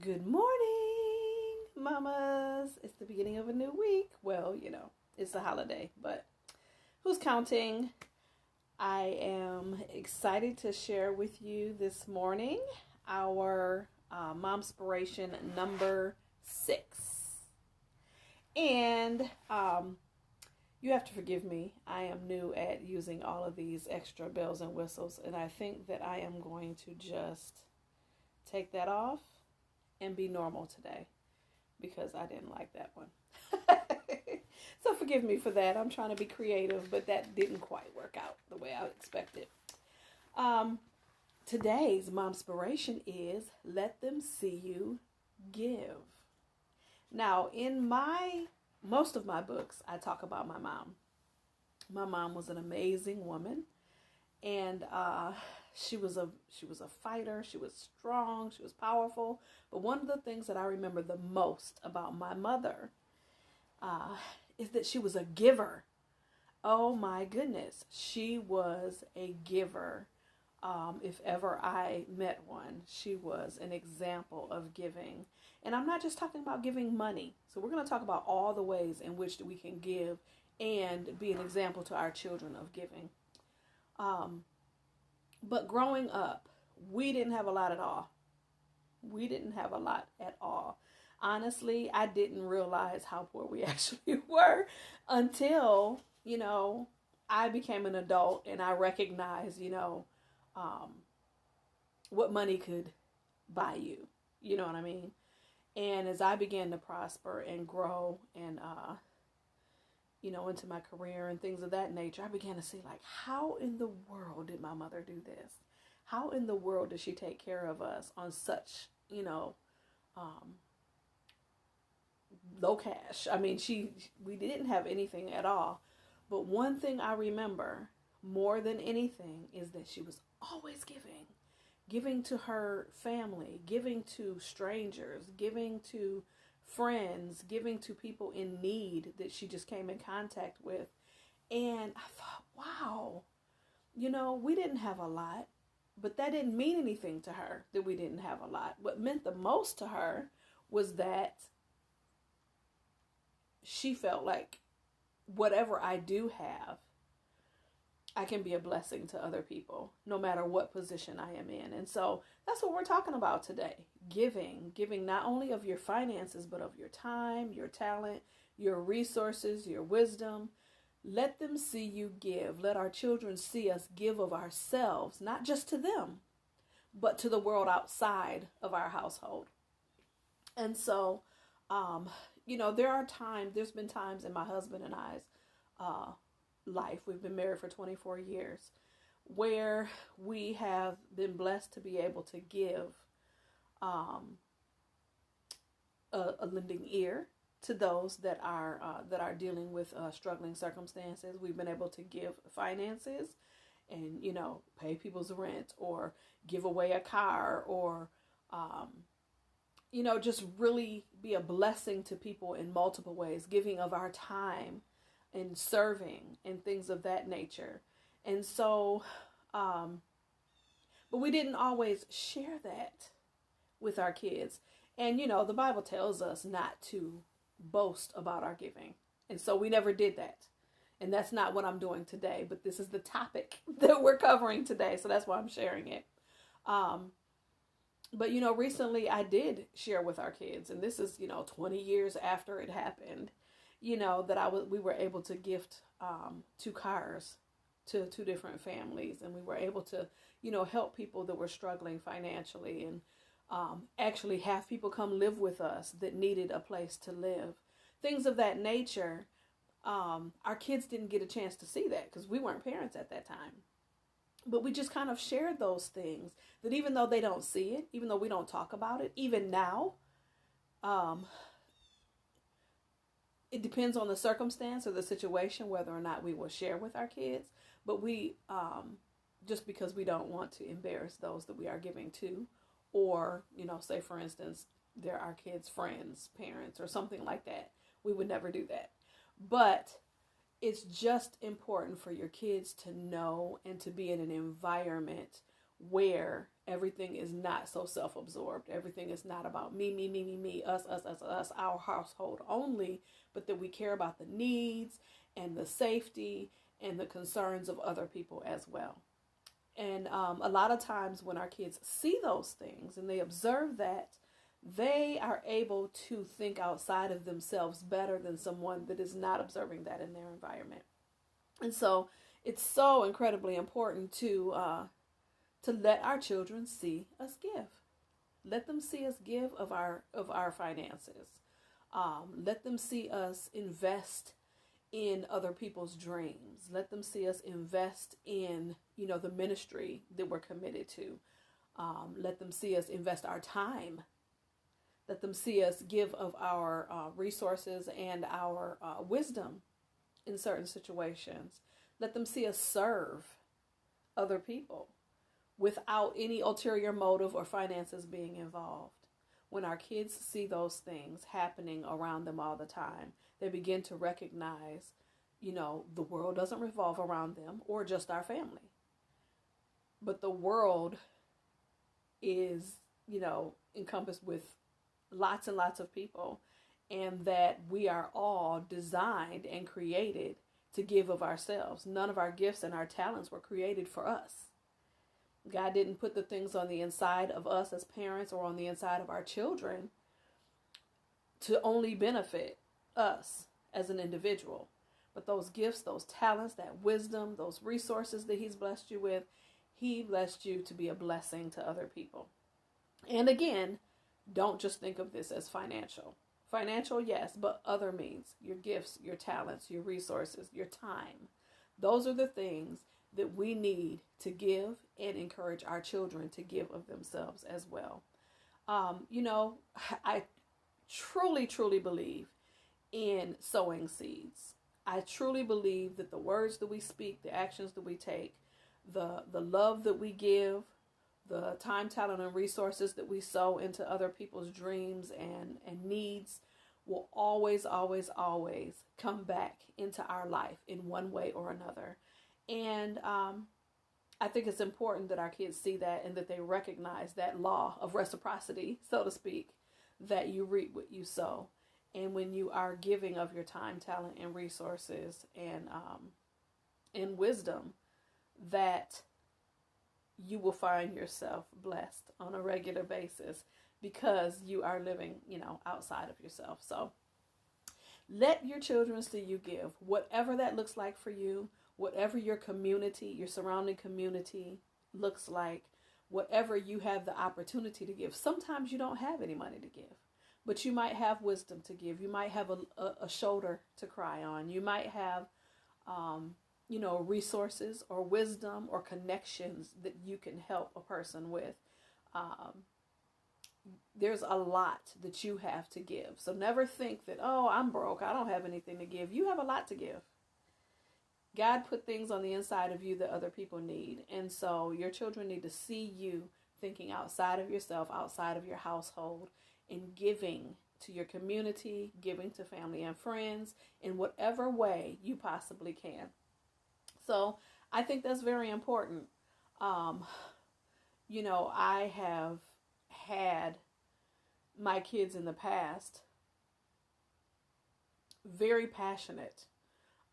Good morning, mamas. It's the beginning of a new week. Well, it's a holiday, but who's counting? I am excited to share with you this morning our Mom Spiration number 6. And you have to forgive me. I am new at using all of these extra bells and whistles, and I think that I am going to just take that off and be normal today because I didn't like that one. So forgive me for that. I'm trying to be creative, but that didn't quite work out the way I expected. Today's Mom Spiration is let them see you give. Now, in most of my books, I talk about my mom. My mom was an amazing woman, and she was a fighter. She was strong. She was powerful. But one of the things that I remember the most about my mother is that she was a giver. Oh my goodness, she was a giver. If ever I met one, she was an example of giving. And I'm not just talking about giving money. So we're going to talk about all the ways in which we can give and be an example to our children of giving. But growing up, we didn't have a lot at all. We didn't have a lot at all. Honestly, I didn't realize how poor we actually were until, I became an adult and I recognized, what money could buy you. You know what I mean? And as I began to prosper and grow and, into my career and things of that nature, I began to see how in the world did my mother do this? How in the world did she take care of us on such, low cash? I mean, we didn't have anything at all. But one thing I remember more than anything is that she was always giving to her family, giving to strangers, giving to friends, giving to people in need that she just came in contact with. And I thought, wow, we didn't have a lot, but that didn't mean anything to her that we didn't have a lot. What meant the most to her was that she felt like whatever I do have, I can be a blessing to other people, no matter what position I am in. And so that's what we're talking about today. Giving not only of your finances, but of your time, your talent, your resources, your wisdom. Let them see you give. Let our children see us give of ourselves, not just to them, but to the world outside of our household. And so, there's been times in my husband and I's life, we've been married for 24 years, where we have been blessed to be able to give a lending ear to those that are dealing with struggling circumstances. We've been able to give finances and, pay people's rent or give away a car or, just really be a blessing to people in multiple ways, giving of our time and serving and things of that nature. And so, but we didn't always share that with our kids. And, the Bible tells us not to boast about our giving. And so we never did that. And that's not what I'm doing today, but this is the topic that we're covering today. So that's why I'm sharing it. But, recently I did share with our kids, and this is, 20 years after it happened, that we were able to gift 2 cars to 2 different families. And we were able to, help people that were struggling financially and actually have people come live with us that needed a place to live. Things of that nature. Our kids didn't get a chance to see that because we weren't parents at that time. But we just kind of shared those things that even though they don't see it, even though we don't talk about it, even now, it depends on the circumstance or the situation, whether or not we will share with our kids. But we, just because we don't want to embarrass those that we are giving to, or, say for instance, they're our kids' friends, parents, or something like that. We would never do that. But it's just important for your kids to know and to be in an environment where everything is not so self-absorbed. Everything is not about me, me, me, me, me, us, our household only, but that we care about the needs and the safety and the concerns of other people as well. And a lot of times when our kids see those things and they observe that, they are able to think outside of themselves better than someone that is not observing that in their environment. And so it's so incredibly important to let our children see us give. Let them see us give of our finances. Let them see us invest in other people's dreams. Let them see us invest in, the ministry that we're committed to. Let them see us invest our time. Let them see us give of our resources and our wisdom in certain situations. Let them see us serve other people without any ulterior motive or finances being involved. When our kids see those things happening around them all the time, they begin to recognize, the world doesn't revolve around them or just our family. But the world is, encompassed with lots and lots of people, and that we are all designed and created to give of ourselves. None of our gifts and our talents were created for us. God didn't put the things on the inside of us as parents or on the inside of our children to only benefit us as an individual. But those gifts, those talents, that wisdom, those resources that He's blessed you with, He blessed you to be a blessing to other people. And again, don't just think of this as financial. Financial, yes, but other means, your gifts, your talents, your resources, your time. Those are the things that we need to give and encourage our children to give of themselves as well. I truly, truly believe in sowing seeds. I truly believe that the words that we speak, the actions that we take, the love that we give, the time, talent, and resources that we sow into other people's dreams and needs will always, always, always come back into our life in one way or another. And I think it's important that our kids see that and that they recognize that law of reciprocity, so to speak, that you reap what you sow. And when you are giving of your time, talent, and resources and wisdom, that you will find yourself blessed on a regular basis because you are living, outside of yourself. So let your children see you give, whatever that looks like for you, whatever your community, your surrounding community looks like, whatever you have the opportunity to give. Sometimes you don't have any money to give, but you might have wisdom to give. You might have a shoulder to cry on. You might have, resources or wisdom or connections that you can help a person with. There's a lot that you have to give. So never think that, oh, I'm broke, I don't have anything to give. You have a lot to give. God put things on the inside of you that other people need. And so your children need to see you thinking outside of yourself, outside of your household, and giving to your community, giving to family and friends in whatever way you possibly can. So I think that's very important. I have had my kids in the past very passionate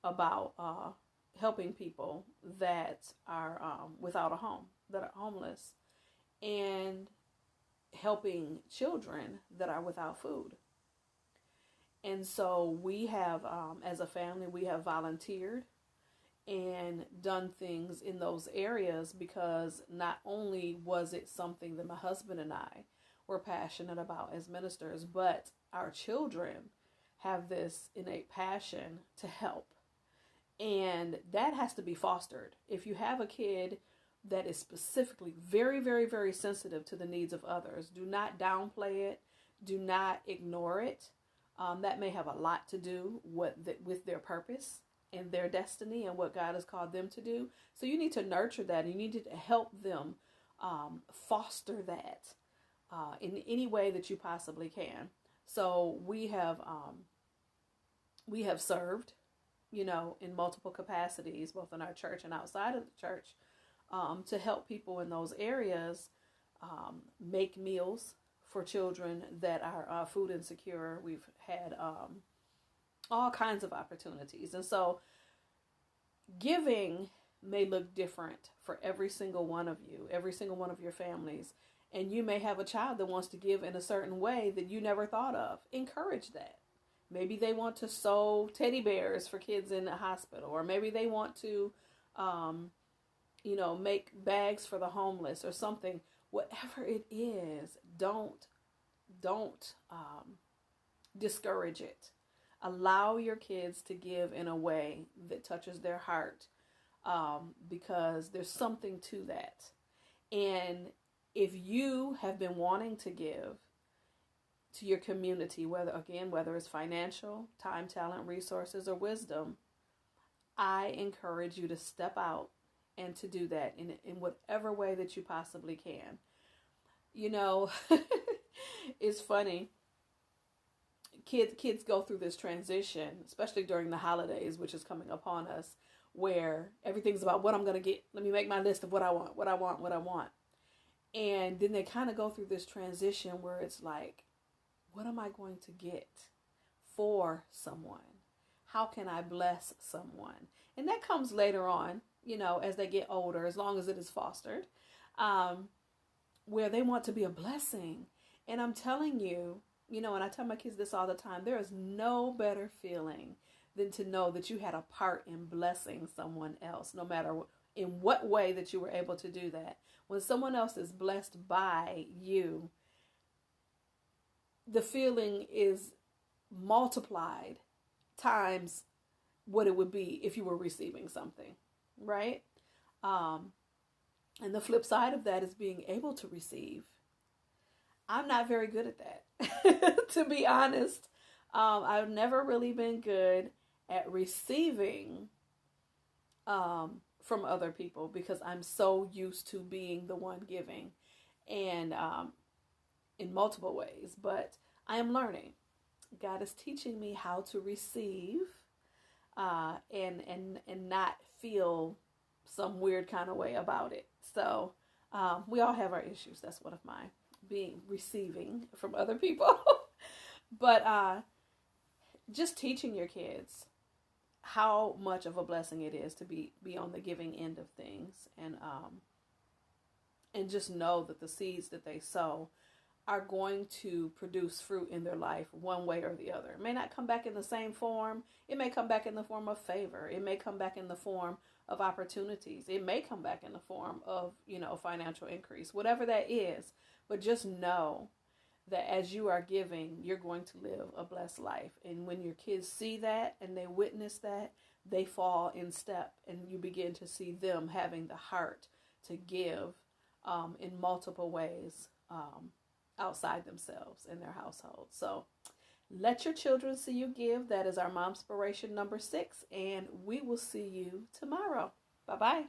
about helping people that are without a home, that are homeless, and helping children that are without food. And so we have, as a family, we have volunteered and done things in those areas because not only was it something that my husband and I were passionate about as ministers, but our children have this innate passion to help. And that has to be fostered. If you have a kid that is specifically very, very, very sensitive to the needs of others, do not downplay it. Do not ignore it. That may have a lot to do with their purpose and their destiny and what God has called them to do. So you need to nurture that. And you need to help them foster that in any way that you possibly can. So we have served, in multiple capacities, both in our church and outside of the church, to help people in those areas make meals for children that are food insecure. We've had all kinds of opportunities. And so giving may look different for every single one of you, every single one of your families. And you may have a child that wants to give in a certain way that you never thought of. Encourage that. Maybe they want to sew teddy bears for kids in the hospital, or maybe they want to, make bags for the homeless or something. Whatever it is, don't discourage it. Allow your kids to give in a way that touches their heart, because there's something to that. And if you have been wanting to give to your community, whether it's financial, time, talent, resources, or wisdom, I encourage you to step out and to do that in whatever way that you possibly can. It's funny. Kids go through this transition, especially during the holidays, which is coming upon us, where everything's about what I'm going to get. Let me make my list of what I want. And then they kind of go through this transition where it's like, what am I going to get for someone? How can I bless someone? And that comes later on, as they get older, as long as it is fostered, where they want to be a blessing. And I'm telling you, and I tell my kids this all the time, there is no better feeling than to know that you had a part in blessing someone else, no matter in what way that you were able to do that. When someone else is blessed by you, the feeling is multiplied times what it would be if you were receiving something, right? And the flip side of that is being able to receive. I'm not very good at that, to be honest. I've never really been good at receiving from other people, because I'm so used to being the one giving, and in multiple ways. But I am learning. God is teaching me how to receive and not feel some weird kind of way about it. So we all have our issues. That's one of mine, being receiving from other people. But just teaching your kids how much of a blessing it is to be on the giving end of things, and just know that the seeds that they sow are going to produce fruit in their life one way or the other. It may not come back in the same form. It may come back in the form of favor. It may come back in the form of opportunities. It may come back in the form of, financial increase, whatever that is. But just know that as you are giving, you're going to live a blessed life. And when your kids see that and they witness that, they fall in step, and you begin to see them having the heart to give in multiple ways outside themselves in their household. So let your children see you give. That is our Mom Spiration number 6, and we will see you tomorrow. Bye-bye.